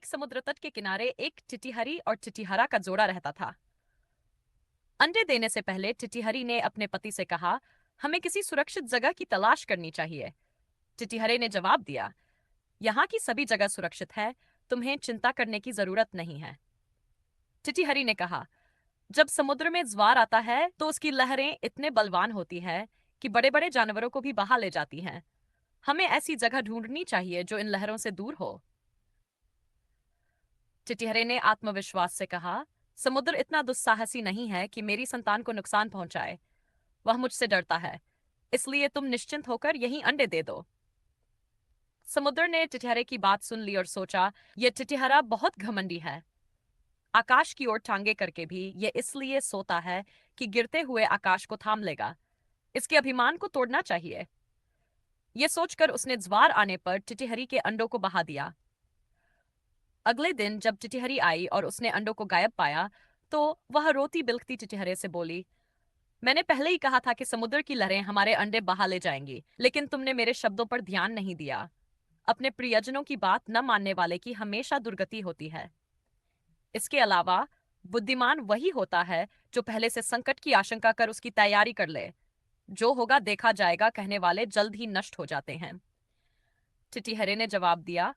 एक समुद्र तट के किनारे एक टिटिहरी और टिटिहरा का जोड़ा रहता था। अंडे देने से पहले टिटिहरी ने अपने पति से कहा, हमें किसी सुरक्षित जगह की तलाश करनी चाहिए। टिटिहरे ने जवाब दिया, यहाँ की सभी जगह सुरक्षित है, तुम्हें चिंता करने की जरूरत नहीं है। टिटिहरी ने कहा, जब समुद्र में ज्वार आता है तो उसकी लहरें इतने बलवान होती है कि बड़े बड़े जानवरों को भी बहा ले जाती हैं। हमें ऐसी जगह ढूंढनी चाहिए जो इन लहरों से दूर हो। टिटिहरे ने आत्मविश्वास से कहा, समुद्र इतना दुस्साहसी नहीं है कि मेरी संतान को नुकसान पहुंचाए। वह मुझसे डरता है, इसलिए तुम निश्चिंत होकर यहीं अंडे दे दो। समुद्र ने टिटिहरे की बात सुन ली और सोचा, यह टिटिहरा बहुत घमंडी है। आकाश की ओर टांगे करके भी ये इसलिए सोता है कि गिरते हुए आकाश को थाम लेगा। इसके अभिमान को तोड़ना चाहिए। यह सोचकर उसने ज्वार आने पर टिटिहरी के अंडों को बहा दिया। अगले दिन जब टिटिहरी आई और उसने अंडों को गायब पाया, तो वह रोती बिलखती टिटिहरे से बोली, मैंने पहले ही कहा था कि समुद्र की लहरें हमारे अंडे बहा ले जाएंगी, लेकिन तुमने मेरे शब्दों पर ध्यान नहीं दिया। अपने प्रियजनों की बात न मानने वाले की हमेशा दुर्गति होती है। इसके अलावा बुद्धिमान वही होता है जो पहले से संकट की आशंका कर उसकी तैयारी कर ले। जो होगा देखा जाएगा कहने वाले जल्द ही नष्ट हो जाते हैं। टिटिहरे ने जवाब दिया,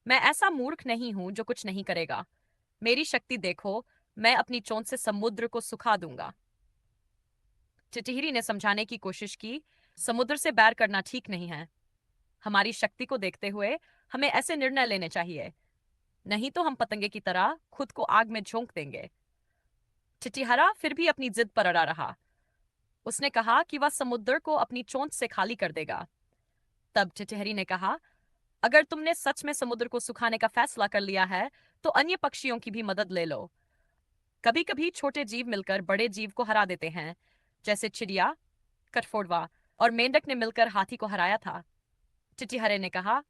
मैं ऐसा मूर्ख नहीं हूं जो कुछ नहीं करेगा। मेरी शक्ति देखो, मैं अपनी चोंच से समुद्र को सुखा दूंगा। टिटिहरी ने समझाने की कोशिश की, समुद्र से बैर करना ठीक नहीं है। हमारी शक्ति को देखते हुए हमें ऐसे निर्णय लेने चाहिए, नहीं तो हम पतंगे की तरह खुद को आग में झोंक देंगे। टिटिहरा फिर भी अपनी जिद पर अड़ा रहा। उसने कहा कि वह समुद्र को अपनी चोंच से खाली कर देगा। तब टिटिहरी ने कहा, अगर तुमने सच में समुद्र को सुखाने का फैसला कर लिया है तो अन्य पक्षियों की भी मदद ले लो। कभी कभी छोटे जीव मिलकर बड़े जीव को हरा देते हैं, जैसे चिड़िया, कठफोड़वा और मेंढक ने मिलकर हाथी को हराया था। टिटिहरे ने कहा,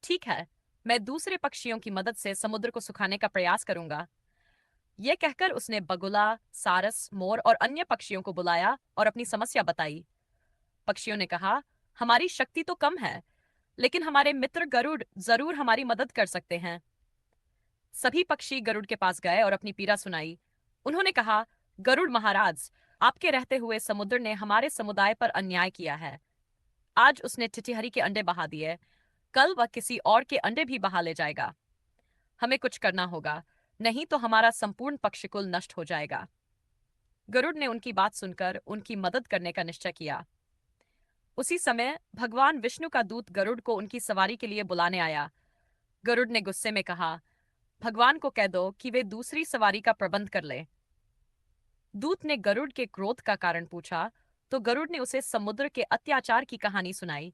ठीक है, मैं दूसरे पक्षियों की मदद से समुद्र को सुखाने का प्रयास करूंगा। यह कहकर उसने बगुला, सारस, मोर और अन्य पक्षियों को बुलाया और अपनी समस्या बताई। पक्षियों ने कहा, हमारी शक्ति तो कम है, लेकिन हमारे मित्र गरुड़ जरूर हमारी मदद कर सकते हैं। सभी पक्षी गरुड़ के पास गए और अपनी पीड़ा सुनाई। उन्होंने कहा, गरुड़ महाराज, आपके रहते हुए समुद्र ने हमारे समुदाय पर अन्याय किया है। आज उसने टिटिहरी के अंडे बहा दिए, कल वह किसी और के अंडे भी बहा ले जाएगा। हमें कुछ करना होगा, नहीं तो हमारा संपूर्ण पक्षिकुल नष्ट हो जाएगा। गरुड़ ने उनकी बात सुनकर उनकी मदद करने का निश्चय किया। उसी समय भगवान विष्णु का दूत गरुड़ को उनकी सवारी के लिए बुलाने आया। गरुड़ ने गुस्से में कहा, भगवान को कह दो कि वे दूसरी सवारी का प्रबंध कर ले। दूत ने गरुड़ के क्रोध का कारण पूछा तो गरुड़ ने उसे समुद्र के अत्याचार की कहानी सुनाई।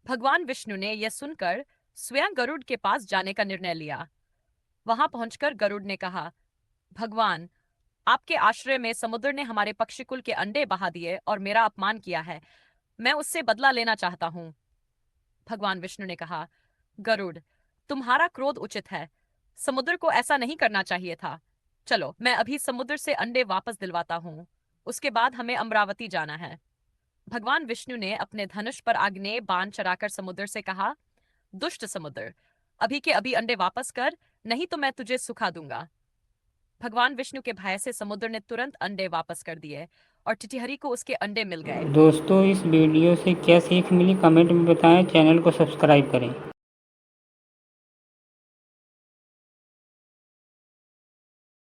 भगवान विष्णु ने यह सुनकर स्वयं गरुड़ के पास जाने का निर्णय लिया। वहां पहुंचकर गरुड़ ने कहा, भगवान, आपके आश्रय में समुद्र ने हमारे पक्षिकुल के अंडे बहा दिए और मेरा अपमान किया है। मैं उससे बदला लेना चाहता हूं। भगवान विष्णु ने कहा, गरुड़, तुम्हारा क्रोध उचित है। समुद्र को ऐसा नहीं करना चाहिए था। चलो, मैं अभी समुद्र से अंडे वापस दिलवाता हूँ। उसके बाद हमें अमरावती जाना है। भगवान विष्णु ने अपने धनुष पर आग्नेय बाण चढ़ाकर समुद्र से कहा, दुष्ट समुद्र, अभी के अभी अंडे वापस कर, नहीं तो मैं तुझे सुखा दूंगा। भगवान विष्णु के भय से समुद्र ने तुरंत अंडे वापस कर दिए और टिटिहरी को उसके अंडे मिल गए। दोस्तों, इस वीडियो से क्या सीख मिली कमेंट में बताएं। चैनल को सब्सक्राइब करें।